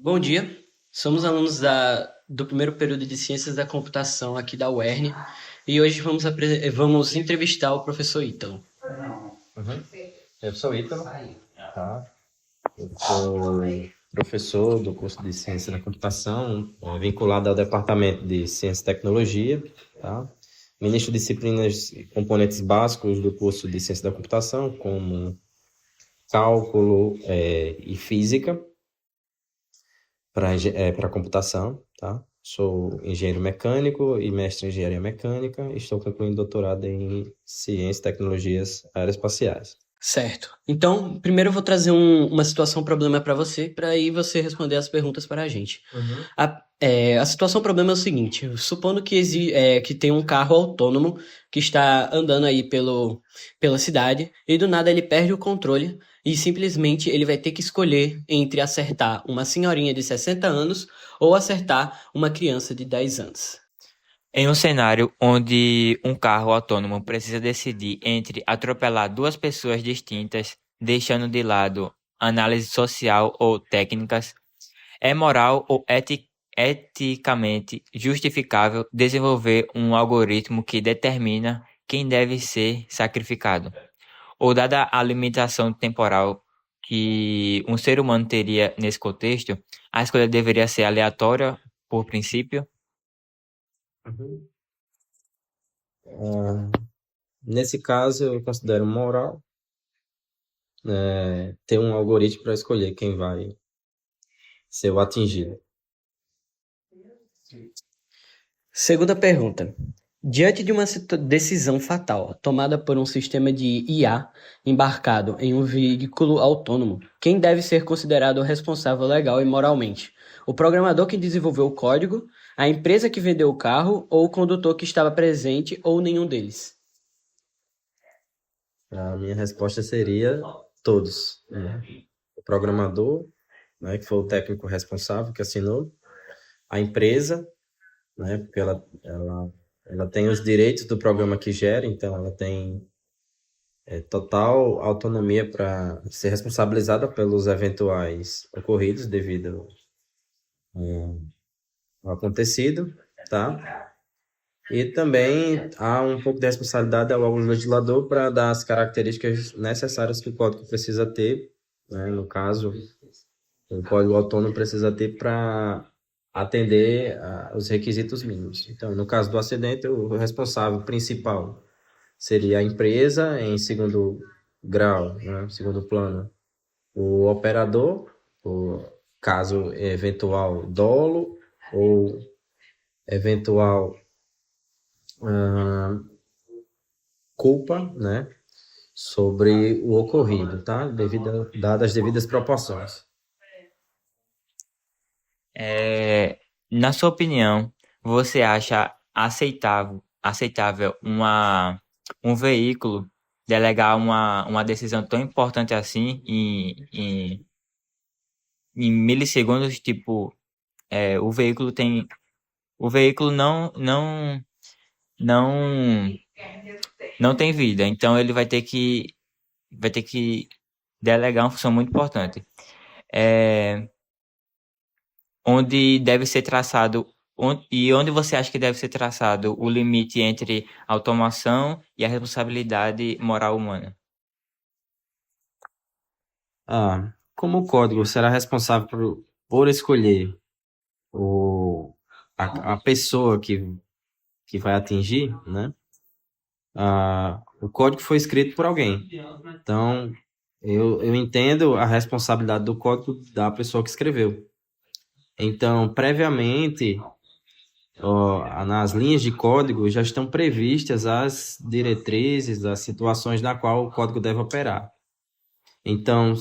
Bom dia, somos alunos do primeiro período de Ciências da Computação aqui da UERN e hoje vamos entrevistar o professor Ítalo. Uhum. Eu sou Ítalo, tá? Eu sou professor do curso de Ciência da Computação, vinculado ao Departamento de Ciência e Tecnologia, tá? Ministro disciplinas e componentes básicos do curso de Ciência da Computação, como cálculo e física para computação, tá? Sou engenheiro mecânico e mestre em engenharia mecânica e estou concluindo doutorado em Ciência e Tecnologias Aeroespaciais. Certo. Então, primeiro eu vou trazer uma situação problema para você, para aí você responder as perguntas para a gente. Uhum. A situação problema é o seguinte: supondo que tem um carro autônomo que está andando aí pela cidade e do nada ele perde o controle e simplesmente ele vai ter que escolher entre acertar uma senhorinha de 60 anos ou acertar uma criança de 10 anos. Em um cenário onde um carro autônomo precisa decidir entre atropelar duas pessoas distintas, deixando de lado análise social ou técnicas, é moral ou eticamente justificável desenvolver um algoritmo que determina quem deve ser sacrificado? Ou dada a limitação temporal que um ser humano teria nesse contexto, a escolha deveria ser aleatória por princípio? Uhum. Nesse caso, eu considero moral, ter um algoritmo para escolher quem vai ser o atingido. Segunda pergunta. Diante de uma decisão fatal tomada por um sistema de IA embarcado em um veículo autônomo, quem deve ser considerado o responsável legal e moralmente? O programador que desenvolveu o código, a empresa que vendeu o carro ou o condutor que estava presente ou nenhum deles? A minha resposta seria todos, né? O programador, né, que foi o técnico responsável que assinou, a empresa, né, porque ela tem os direitos do programa que gera, então ela tem total autonomia para ser responsabilizada pelos eventuais ocorridos devido ao acontecido, tá? E também há um pouco de responsabilidade ao órgão legislador para dar as características necessárias que o código precisa ter, né? No caso, o código autônomo precisa ter para atender os requisitos mínimos. Então, no caso do acidente, o responsável principal seria a empresa, em segundo grau, né? Segundo plano, o operador, o caso eventual dolo ou eventual culpa, né, sobre o ocorrido, tá? Dadas as devidas proporções. Na sua opinião, você acha aceitável um veículo delegar uma decisão tão importante assim em milissegundos? Tipo, o veículo tem. O veículo não, não tem vida, então ele vai ter que delegar uma função muito importante. É, onde deve ser traçado e onde você acha que deve ser traçado o limite entre a automação e a responsabilidade moral humana? Como o código será responsável por escolher a pessoa que vai atingir, né? O código foi escrito por alguém. Então, eu entendo a responsabilidade do código da pessoa que escreveu. Então, previamente, nas linhas de código já estão previstas as diretrizes, as situações na qual o código deve operar. Então,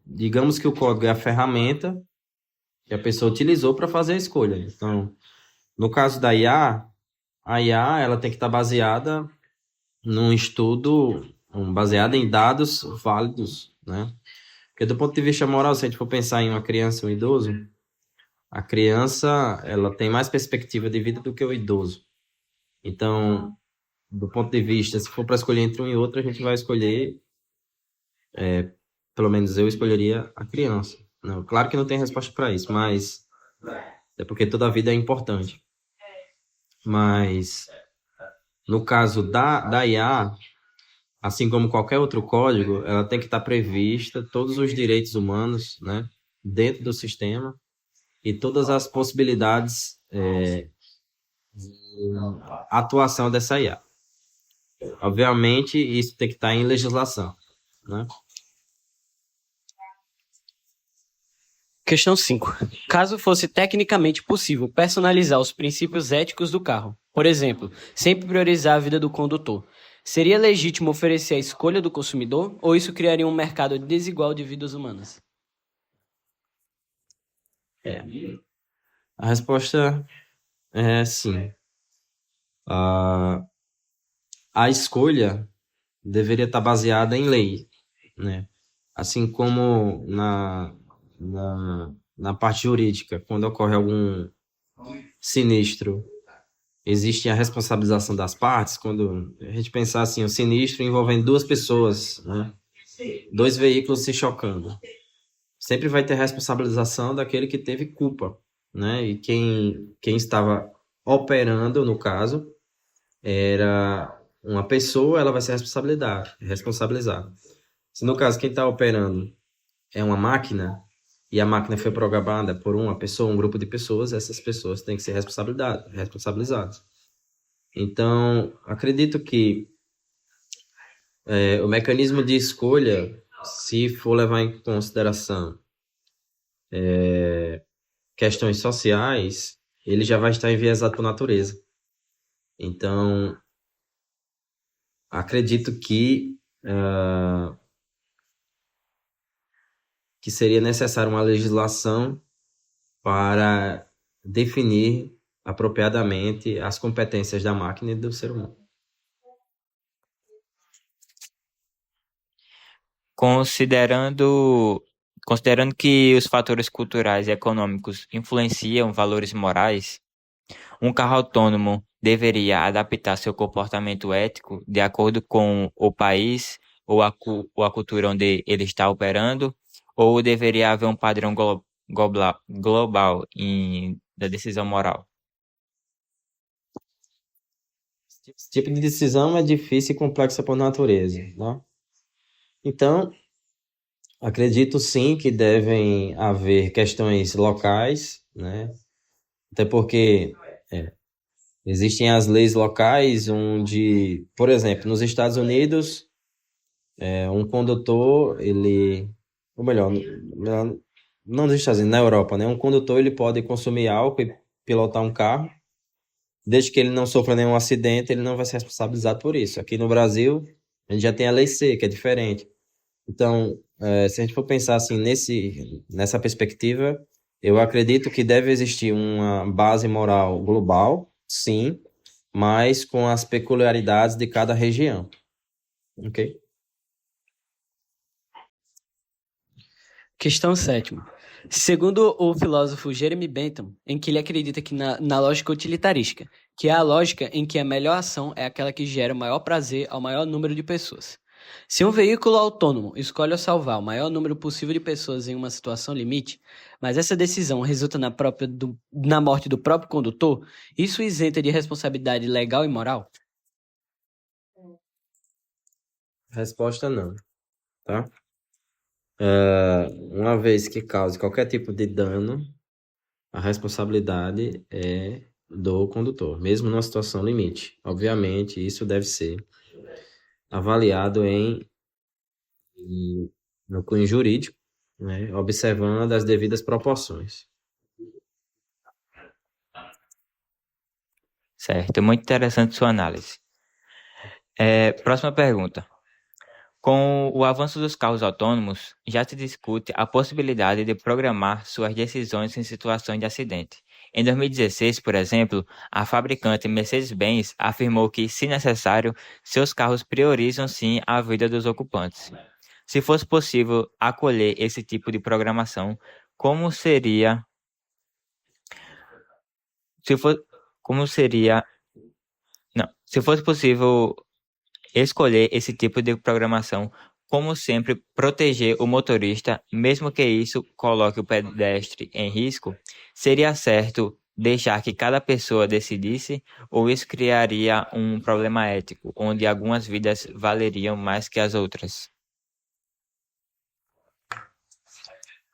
digamos que o código é a ferramenta que a pessoa utilizou para fazer a escolha. Então, no caso da IA, a IA ela tem que estar baseada num estudo baseado em dados válidos, né? Porque do ponto de vista moral, se a gente for pensar em uma criança e um idoso, a criança ela tem mais perspectiva de vida do que o idoso. Então, do ponto de vista, se for para escolher entre um e outro, a gente vai escolher, pelo menos eu escolheria a criança, Não, claro que não tem resposta para isso, mas é porque toda a vida é importante. Mas no caso da IA, assim como qualquer outro código, ela tem que estar prevista todos os direitos humanos, né, dentro do sistema e todas as possibilidades de atuação dessa IA. Obviamente, isso tem que estar em legislação, né? Questão 5. Caso fosse tecnicamente possível personalizar os princípios éticos do carro, por exemplo, sempre priorizar a vida do condutor, seria legítimo oferecer a escolha do consumidor ou isso criaria um mercado desigual de vidas humanas? A resposta é sim. A escolha deveria estar baseada em lei, né? Assim como na parte jurídica, quando ocorre algum sinistro, existe a responsabilização das partes. Quando a gente pensar assim, o sinistro envolvendo duas pessoas, né? Dois veículos se chocando, sempre vai ter responsabilização daquele que teve culpa, né? E quem estava operando, no caso, era uma pessoa, ela vai ser responsabilizada. Se no caso quem está operando é uma máquina e a máquina foi programada por uma pessoa, um grupo de pessoas, essas pessoas têm que ser responsabilizadas. Então, acredito que o mecanismo de escolha, se for levar em consideração questões sociais, ele já vai estar enviesado por natureza. Então, acredito que seria necessária uma legislação para definir apropriadamente as competências da máquina e do ser humano. Considerando que os fatores culturais e econômicos influenciam valores morais, um carro autônomo deveria adaptar seu comportamento ético de acordo com o país ou a cultura onde ele está operando, ou deveria haver um padrão global da decisão moral? Esse tipo de decisão é difícil e complexa por natureza, né? Então, acredito sim que devem haver questões locais, né? Até porque existem as leis locais onde, por exemplo, nos Estados Unidos, um condutor, ou melhor, não nos Estados Unidos, na Europa, né? Um condutor ele pode consumir álcool e pilotar um carro, desde que ele não sofra nenhum acidente, ele não vai ser responsabilizado por isso. Aqui no Brasil, a gente já tem a Lei C, que é diferente. Então, se a gente for pensar assim nessa perspectiva, eu acredito que deve existir uma base moral global, sim, mas com as peculiaridades de cada região. Ok? Questão 7. Segundo o filósofo Jeremy Bentham, em que ele acredita que na lógica utilitarística, que é a lógica em que a melhor ação é aquela que gera o maior prazer ao maior número de pessoas. Se um veículo autônomo escolhe salvar o maior número possível de pessoas em uma situação limite, mas essa decisão resulta na morte do próprio condutor, isso o isenta de responsabilidade legal e moral? Resposta não, tá? Uma vez que cause qualquer tipo de dano, a responsabilidade é do condutor, mesmo numa situação limite. Obviamente, isso deve ser avaliado no cunho jurídico, né, observando as devidas proporções. Certo, muito interessante sua análise. Próxima pergunta. Com o avanço dos carros autônomos, já se discute a possibilidade de programar suas decisões em situações de acidente. Em 2016, por exemplo, a fabricante Mercedes-Benz afirmou que, se necessário, seus carros priorizam sim a vida dos ocupantes. Se fosse possível acolher esse tipo de programação, como seria? Se fosse possível escolher esse tipo de programação, como sempre, proteger o motorista, mesmo que isso coloque o pedestre em risco? Seria certo deixar que cada pessoa decidisse, ou isso criaria um problema ético, onde algumas vidas valeriam mais que as outras?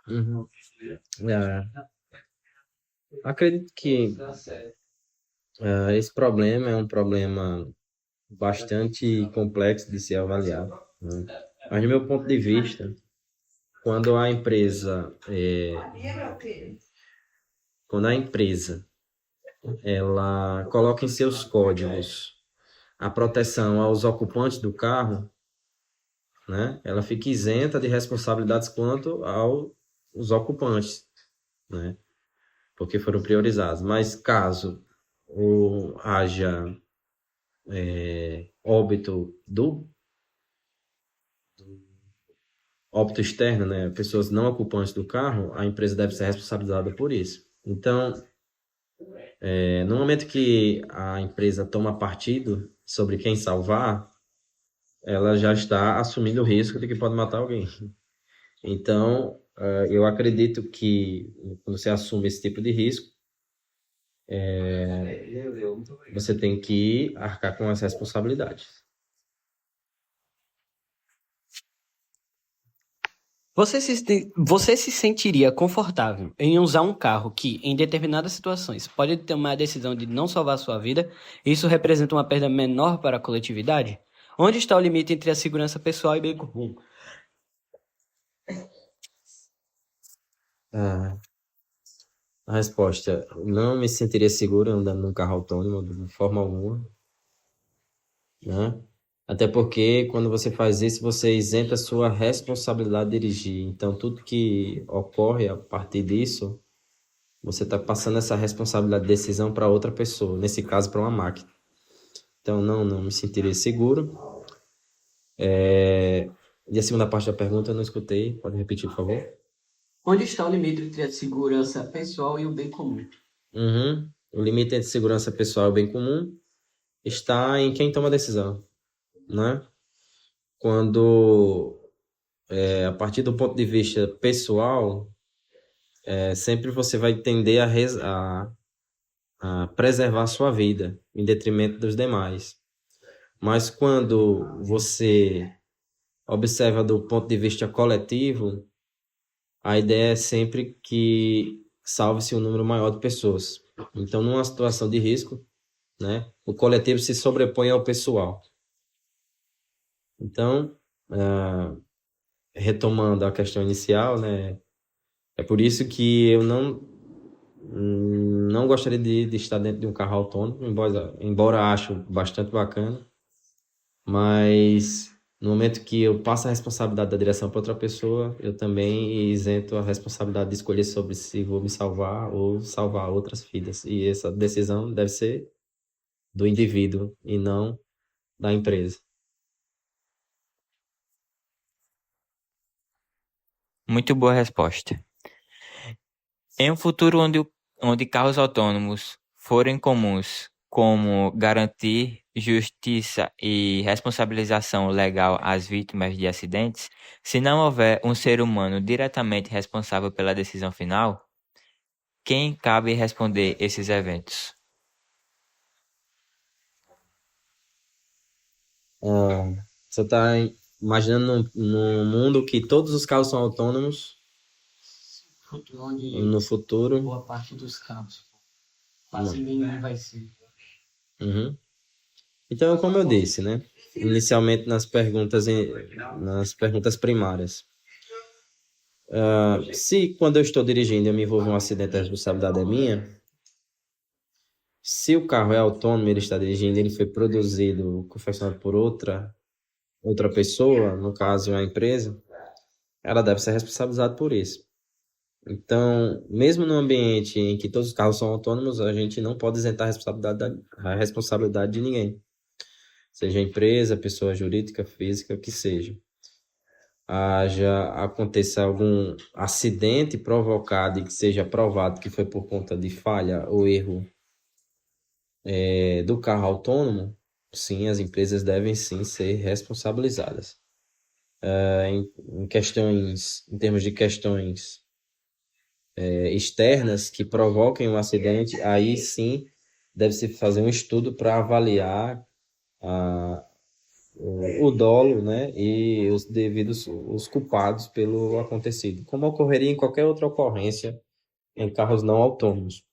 Uhum. É, acredito que esse problema é um problema bastante complexo de ser avaliado, né? Mas, do meu ponto de vista, quando a empresa, quando a empresa ela coloca em seus códigos a proteção aos ocupantes do carro, né, ela fica isenta de responsabilidades quanto aos ocupantes, né, porque foram priorizados. Mas caso haja óbito óbito externo, né, pessoas não ocupantes do carro, a empresa deve ser responsabilizada por isso. Então, no momento que a empresa toma partido sobre quem salvar, ela já está assumindo o risco de que pode matar alguém. Então, eu acredito que quando você assume esse tipo de risco, você tem que arcar com as responsabilidades. Você se sentiria confortável em usar um carro que, em determinadas situações, pode tomar a decisão de não salvar sua vida? Isso representa uma perda menor para a coletividade? Onde está o limite entre a segurança pessoal e bem comum? Ah, a resposta: não me sentiria seguro andando num carro autônomo de forma alguma, né? Até porque quando você faz isso, você isenta a sua responsabilidade de dirigir. Então, tudo que ocorre a partir disso, você está passando essa responsabilidade de decisão para outra pessoa, nesse caso, para uma máquina. Então, não me sentiria seguro. E a segunda parte da pergunta eu não escutei. Pode repetir, por favor? Onde está o limite entre a segurança pessoal e o bem comum? Uhum. O limite entre segurança pessoal e bem comum está em quem toma a decisão, né? Quando, a partir do ponto de vista pessoal, sempre você vai tender a preservar a sua vida em detrimento dos demais. Mas quando você observa do ponto de vista coletivo, a ideia é sempre que salve-se um número maior de pessoas. Então, numa situação de risco, né, o coletivo se sobrepõe ao pessoal. Então, retomando a questão inicial, né, é por isso que eu não gostaria de estar dentro de um carro autônomo, embora acho bastante bacana, mas no momento que eu passo a responsabilidade da direção para outra pessoa, eu também isento a responsabilidade de escolher sobre se vou me salvar ou salvar outras vidas. E essa decisão deve ser do indivíduo e não da empresa. Muito boa resposta. Em um futuro onde carros autônomos forem comuns, como garantir justiça e responsabilização legal às vítimas de acidentes, se não houver um ser humano diretamente responsável pela decisão final, quem cabe responder esses eventos? Você está imaginando num mundo que todos os carros são autônomos Onde no futuro? boa parte dos carros. Quase nenhum vai ser. Uhum. Então, como eu disse, né? Inicialmente nas perguntas primárias. Se quando eu estou dirigindo eu me envolvo em um acidente, a responsabilidade é minha. Se o carro é autônomo, ele está dirigindo, ele foi produzido, confeccionado por outra pessoa, no caso a empresa, ela deve ser responsabilizada por isso. Então, mesmo no ambiente em que todos os carros são autônomos, a gente não pode isentar a responsabilidade de ninguém. Seja empresa, pessoa jurídica, física, que seja. Aconteça algum acidente provocado e que seja provado que foi por conta de falha ou erro do carro autônomo, sim, as empresas devem sim ser responsabilizadas. em termos de questões externas que provoquem um acidente, aí sim deve-se fazer um estudo para avaliar a, o dolo, né, e os culpados pelo acontecido, como ocorreria em qualquer outra ocorrência em carros não autônomos.